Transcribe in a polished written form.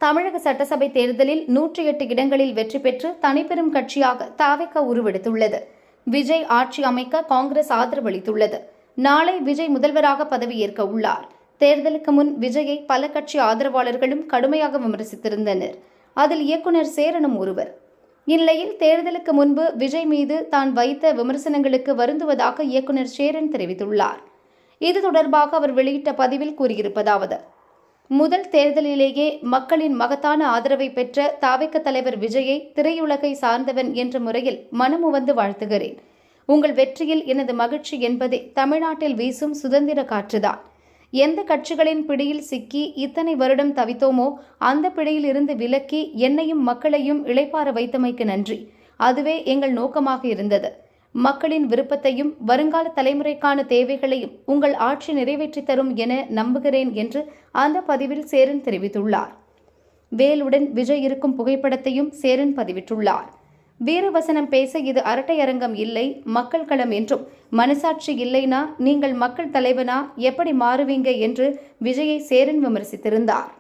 தமிழக சட்டசபை தேர்தலில் 108 இடங்களில் வெற்றி பெற்று தனிப்பெரும் கட்சியாக தாவேகா உருவெடுத்துள்ளது. விஜய் ஆட்சி அமைக்க காங்கிரஸ் ஆதரவளித்துள்ளது. நாளை விஜய் முதல்வராக பதவியேற்க உள்ளார். தேர்தலுக்கு முன் விஜயை பல கட்சி ஆதரவாளர்களும் கடுமையாக விமர்சித்திருந்தனர். அதில் இயக்குனர் சேரனும் ஒருவர். இந்நிலையில் தேர்தலுக்கு முன்பு விஜய் மீது தான் வைத்த விமர்சனங்களுக்கு வருந்துவதாக இயக்குனர் சேரன் தெரிவித்துள்ளார். இது தொடர்பாக அவர் வெளியிட்ட பதிவில் கூறியிருப்பதாவது: முதல் தேர்தலிலேயே மக்களின் மகத்தான ஆதரவை பெற்ற தாவேகா தலைவர் விஜயை திரையுலகை சார்ந்தவன் என்ற முறையில் மனமுவந்து வாழ்த்துகிறேன். உங்கள் வெற்றியில் எனது மகிழ்ச்சி என்பதே தமிழ்நாட்டில் வீசும் சுதந்திர காற்றுதான். எந்த கட்சிகளின் பிடியில் சிக்கி இத்தனை வருடம் தவித்தோமோ அந்த பிடியில் இருந்து விலக்கி என்னையும் மக்களையும் இளைப்பாற வைத்தமைக்கு நன்றி. அதுவே எங்கள் நோக்கமாக இருந்தது. மக்களின் விருப்பத்தையும் வருங்கால தலைமுறைக்கான தேவைகளையும் உங்கள் ஆட்சி நிறைவேற்றி தரும் என நம்புகிறேன் என்று அந்த பதிவில் சேரன் தெரிவித்துள்ளார். வேலுடன் விஜய் இருக்கும் புகைப்படத்தையும் சேரன் பதிவிட்டுள்ளார். வீரவசனம் பேச இது அரட்டை அரங்கம் இல்லை, மக்கள் களம் என்றும் மனசாட்சி இல்லைனா நீங்கள் மக்கள் தலைவனா எப்படி மாறுவீங்க என்று விஜயை சேரன் விமர்சித்திருந்தார்.